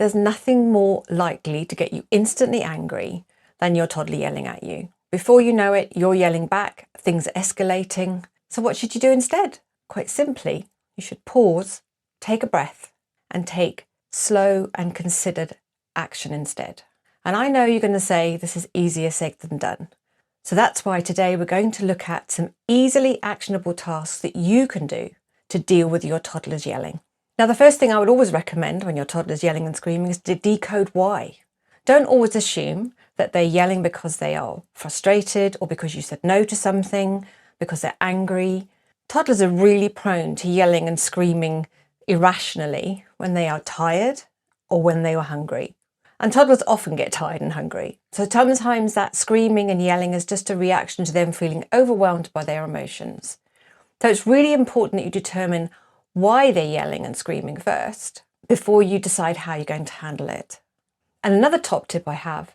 there's nothing more likely to get you instantly angry than your toddler yelling at you. Before you know it, you're yelling back, things are escalating. So what should you do instead? Quite simply, you should pause, take a breath, and take slow and considered action instead. And I know you're going to say this is easier said than done. So that's why today we're going to look at some easily actionable tasks that you can do to deal with your toddler's yelling. Now, the first thing I would always recommend when your toddler's yelling and screaming is to decode why. Don't always assume that they're yelling because they are frustrated or because you said no to something, because they're angry. Toddlers are really prone to yelling and screaming irrationally when they are tired or when they are hungry. And toddlers often get tired and hungry. So sometimes that screaming and yelling is just a reaction to them feeling overwhelmed by their emotions. So it's really important that you determine why they're yelling and screaming first before you decide how you're going to handle it. And another top tip I have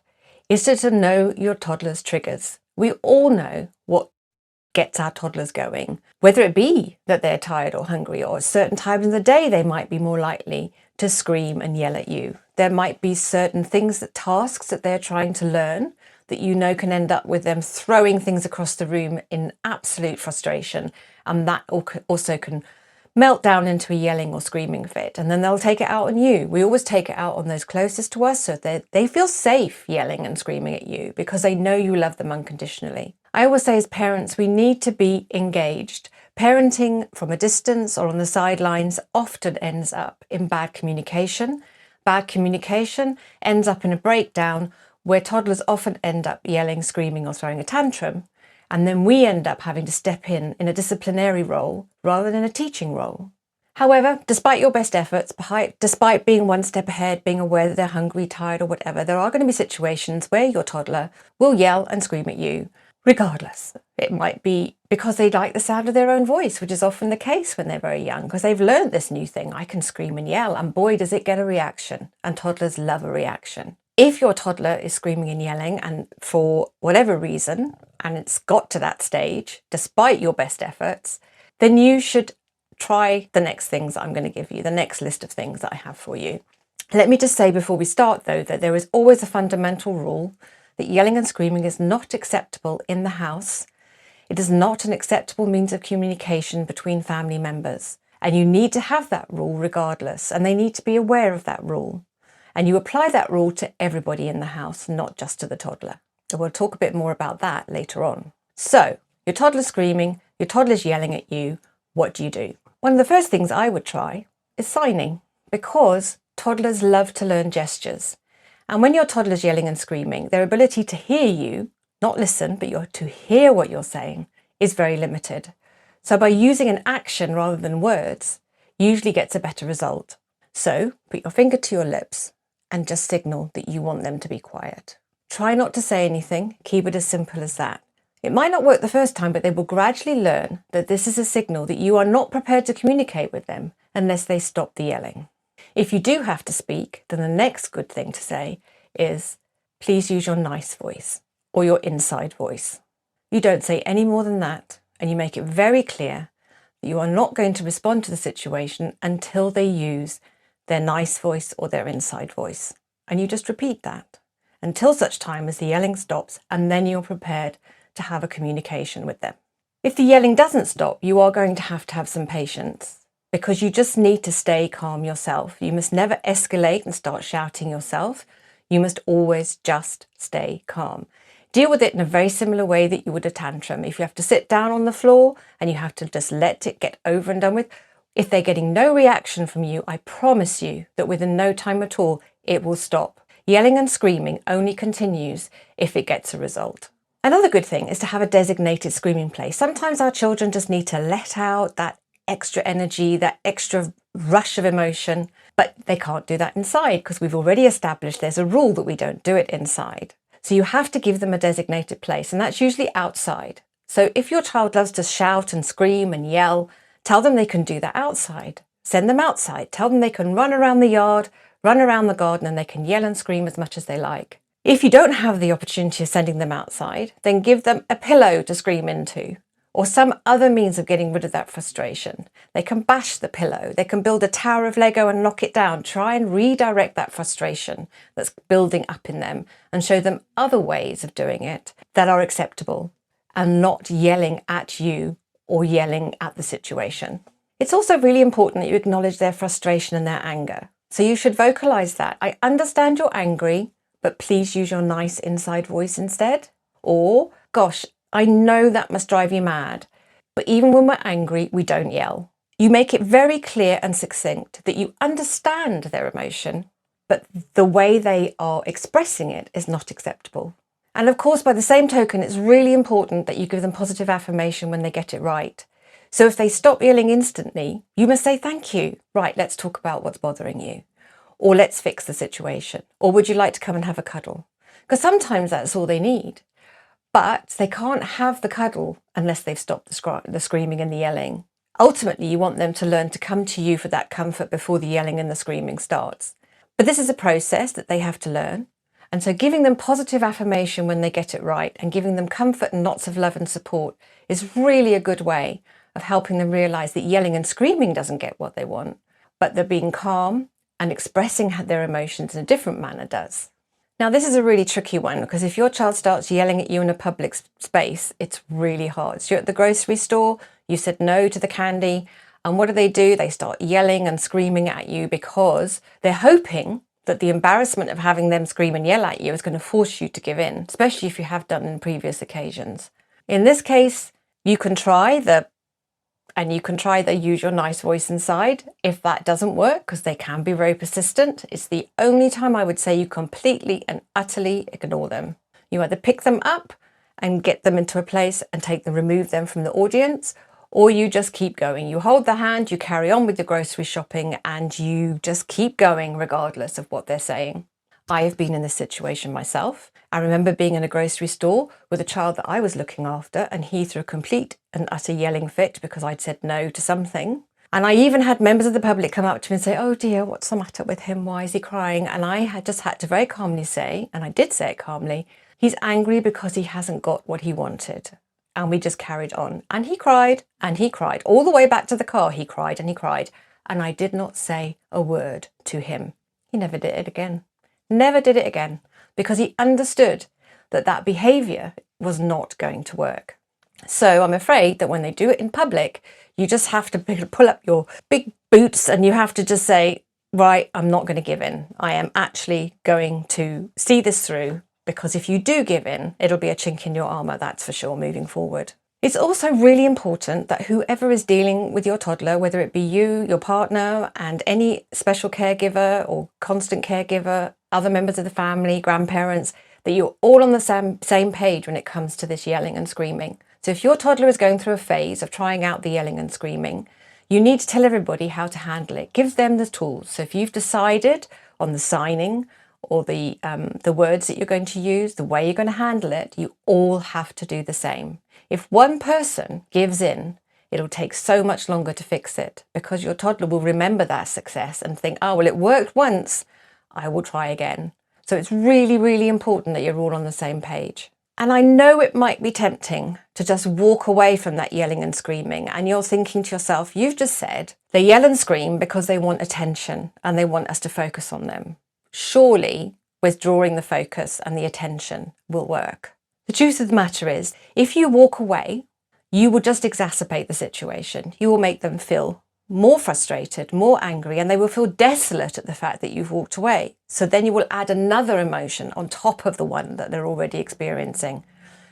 is to know your toddler's triggers. We all know what gets our toddlers going, whether it be that they're tired or hungry, or at certain times in the day they might be more likely to scream and yell at you. There might be certain things, tasks that they're trying to learn that you know can end up with them throwing things across the room in absolute frustration, and that also can melt down into a yelling or screaming fit, and then they'll take it out on you. We always take it out on those closest to us so they feel safe yelling and screaming at you because they know you love them unconditionally. I always say as parents, we need to be engaged. Parenting from a distance or on the sidelines often ends up in bad communication. Bad communication ends up in a breakdown where toddlers often end up yelling, screaming or throwing a tantrum. And then we end up having to step in a disciplinary role rather than a teaching role. However, despite your best efforts, despite being one step ahead, being aware that they're hungry, tired or whatever, there are going to be situations where your toddler will yell and scream at you regardless. It might be because they like the sound of their own voice, which is often the case when they're very young, because they've learned this new thing. I can scream and yell, and boy, does it get a reaction. And toddlers love a reaction. If your toddler is screaming and yelling, and for whatever reason, and it's got to that stage, despite your best efforts, then you should try the next things I'm going to give you, the next list of things that I have for you. Let me just say before we start, though, that there is always a fundamental rule that yelling and screaming is not acceptable in the house. It is not an acceptable means of communication between family members. And you need to have that rule regardless, and they need to be aware of that rule. And you apply that rule to everybody in the house, not just to the toddler. And we'll talk a bit more about that later on. So, your toddler's screaming, your toddler's yelling at you, what do you do? One of the first things I would try is signing, because toddlers love to learn gestures. And when your toddler's yelling and screaming, their ability to hear you, not listen, but to hear what you're saying, is very limited. So by using an action rather than words, usually gets a better result. So put your finger to your lips and just signal that you want them to be quiet. Try not to say anything, keep it as simple as that. It might not work the first time, but they will gradually learn that this is a signal that you are not prepared to communicate with them unless they stop the yelling. If you do have to speak, then the next good thing to say is, please use your nice voice or your inside voice. You don't say any more than that, and you make it very clear that you are not going to respond to the situation until they use their nice voice or their inside voice. And you just repeat that until such time as the yelling stops, and then you're prepared to have a communication with them. If the yelling doesn't stop, you are going to have some patience, because you just need to stay calm yourself. You must never escalate and start shouting yourself. You must always just stay calm. Deal with it in a very similar way that you would a tantrum. If you have to sit down on the floor and you have to just let it get over and done with, if they're getting no reaction from you, I promise you that within no time at all, it will stop. Yelling and screaming only continues if it gets a result. Another good thing is to have a designated screaming place. Sometimes our children just need to let out that extra energy, that extra rush of emotion, but they can't do that inside because we've already established there's a rule that we don't do it inside. So you have to give them a designated place, and that's usually outside. So if your child loves to shout and scream and yell, tell them they can do that outside. Send them outside. Tell them they can run around the yard, run around the garden, and they can yell and scream as much as they like. If you don't have the opportunity of sending them outside, then give them a pillow to scream into, or some other means of getting rid of that frustration. They can bash the pillow. They can build a tower of Lego and knock it down. Try and redirect that frustration that's building up in them and show them other ways of doing it that are acceptable and not yelling at you or yelling at the situation. It's also really important that you acknowledge their frustration and their anger. So you should vocalize that. I understand you're angry, but please use your nice inside voice instead. Or, gosh, I know that must drive you mad, but even when we're angry, we don't yell. You make it very clear and succinct that you understand their emotion, but the way they are expressing it is not acceptable. And of course, by the same token, it's really important that you give them positive affirmation when they get it right. So if they stop yelling instantly, you must say, thank you. Right, let's talk about what's bothering you. Or let's fix the situation. Or would you like to come and have a cuddle? Because sometimes that's all they need. But they can't have the cuddle unless they've stopped the screaming and the yelling. Ultimately, you want them to learn to come to you for that comfort before the yelling and the screaming starts. But this is a process that they have to learn. And so giving them positive affirmation when they get it right and giving them comfort and lots of love and support is really a good way of helping them realize that yelling and screaming doesn't get what they want, but they're being calm and expressing their emotions in a different manner does. Now, this is a really tricky one because if your child starts yelling at you in a public space, it's really hard. So you're at the grocery store, you said no to the candy, and what do? They start yelling and screaming at you because they're hoping that the embarrassment of having them scream and yell at you is going to force you to give in, especially if you have done in previous occasions. In this case, you can try the use your nice voice inside. If that doesn't work, because they can be very persistent, it's the only time I would say you completely and utterly ignore them. You either pick them up and get them into a place and remove them from the audience, or you just keep going. You hold the hand, you carry on with the grocery shopping, and you just keep going regardless of what they're saying. I have been in this situation myself. I remember being in a grocery store with a child that I was looking after, and he threw a complete and utter yelling fit because I'd said no to something. And I even had members of the public come up to me and say, oh dear, what's the matter with him? Why is he crying? And I had to very calmly say, and I did say it calmly, he's angry because he hasn't got what he wanted. And we just carried on. And he cried, and he cried. All the way back to the car, he cried and he cried. And I did not say a word to him. He never did it again. Never did it again. Because he understood that that behaviour was not going to work. So I'm afraid that when they do it in public, you just have to pull up your big boots and you have to just say, right, I'm not going to give in. I am actually going to see this through, because if you do give in, it'll be a chink in your armour, that's for sure, moving forward. It's also really important that whoever is dealing with your toddler, whether it be you, your partner, and any special caregiver or constant caregiver, other members of the family, grandparents, that you're all on the same page when it comes to this yelling and screaming. So if your toddler is going through a phase of trying out the yelling and screaming, you need to tell everybody how to handle it. Give them the tools. So if you've decided on the signing or the words that you're going to use, the way you're going to handle it, you all have to do the same. If one person gives in, it'll take so much longer to fix it, because your toddler will remember that success and think, oh, well, it worked once, I will try again. So it's really, really important that you're all on the same page. And I know it might be tempting to just walk away from that yelling and screaming, and you're thinking to yourself, you've just said they yell and scream because they want attention and they want us to focus on them. Surely withdrawing the focus and the attention will work. The truth of the matter is, if you walk away, you will just exacerbate the situation. You will make them feel more frustrated, more angry, and they will feel desolate at the fact that you've walked away. So then you will add another emotion on top of the one that they're already experiencing.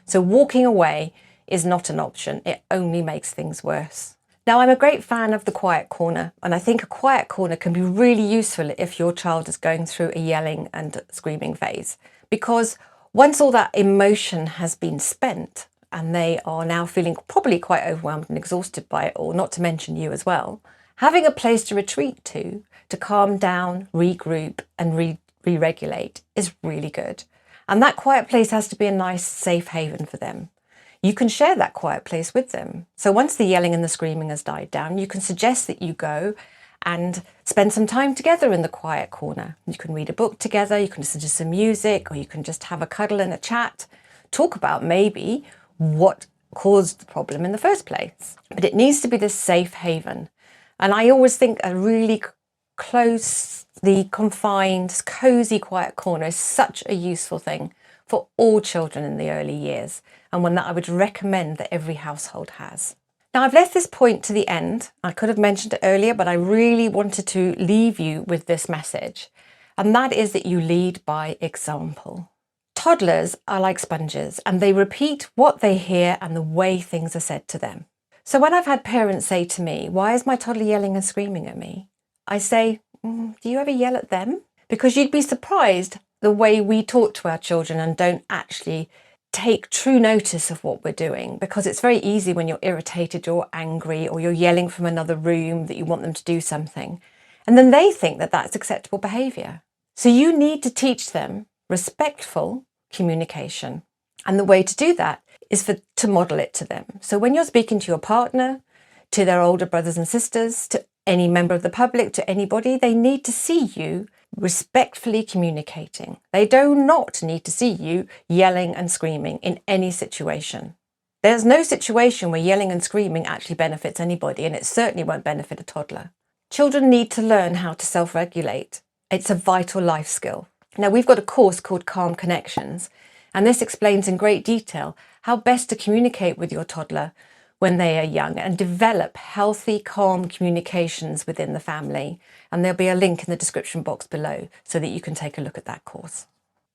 So walking away is not an option. It only makes things worse. Now, I'm a great fan of the quiet corner, and I think a quiet corner can be really useful if your child is going through a yelling and screaming phase, because once all that emotion has been spent and they are now feeling probably quite overwhelmed and exhausted by it all, not to mention you as well, having a place to retreat to calm down, regroup and re-regulate is really good. And that quiet place has to be a nice, safe haven for them. You can share that quiet place with them. So once the yelling and the screaming has died down, you can suggest that you go and spend some time together in the quiet corner. You can read a book together, you can listen to some music, or you can just have a cuddle and a chat. Talk about maybe what caused the problem in the first place. But it needs to be this safe haven. And I always think a really closely confined, cozy, quiet corner is such a useful thing for all children in the early years, and one that I would recommend that every household has. Now, I've left this point to the end. I could have mentioned it earlier, but I really wanted to leave you with this message, and that is that you lead by example. Toddlers are like sponges, and they repeat what they hear and the way things are said to them. So when I've had parents say to me, "Why is my toddler yelling and screaming at me?" I say, "Do you ever yell at them?" Because you'd be surprised the way we talk to our children and don't actually take true notice of what we're doing, because it's very easy when you're irritated, you're angry, or you're yelling from another room that you want them to do something. And then they think that that's acceptable behaviour. So you need to teach them respectful communication. And the way to do that is to model it to them. So when you're speaking to your partner, to their older brothers and sisters, to any member of the public, to anybody, they need to see you respectfully communicating. They do not need to see you yelling and screaming in any situation. There's no situation where yelling and screaming actually benefits anybody, and it certainly won't benefit a toddler. Children need to learn how to self-regulate. It's a vital life skill. Now, we've got a course called Calm Connections, and this explains in great detail how best to communicate with your toddler when they are young and develop healthy, calm communications within the family. And there'll be a link in the description box below so that you can take a look at that course.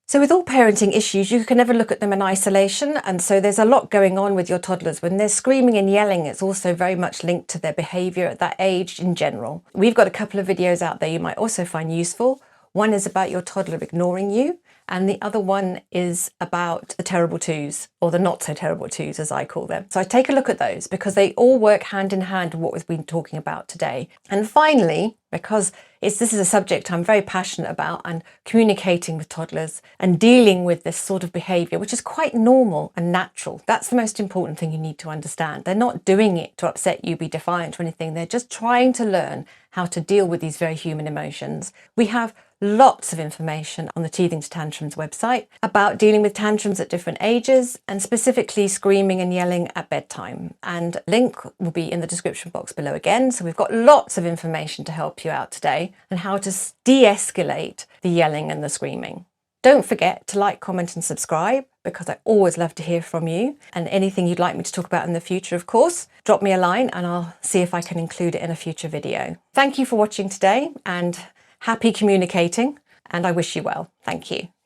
So with all parenting issues, you can never look at them in isolation. And so there's a lot going on with your toddlers. When they're screaming and yelling, it's also very much linked to their behaviour at that age in general. We've got a couple of videos out there you might also find useful. One is about your toddler ignoring you, and the other one is about the terrible twos, or the not so terrible twos as I call them. So I take a look at those because they all work hand in hand with what we've been talking about today. And finally, because this is a subject I'm very passionate about, and communicating with toddlers and dealing with this sort of behaviour, which is quite normal and natural. That's the most important thing you need to understand. They're not doing it to upset you, be defiant or anything. They're just trying to learn how to deal with these very human emotions. We have lots of information on the Teething to Tantrums website about dealing with tantrums at different ages, and specifically screaming and yelling at bedtime. And link will be in the description box below again. So we've got lots of information to help you out today and how to de-escalate the yelling and the screaming. Don't forget to like, comment and subscribe, because I always love to hear from you. And anything you'd like me to talk about in the future, of course, drop me a line and I'll see if I can include it in a future video. Thank you for watching today, and happy communicating, and I wish you well. Thank you.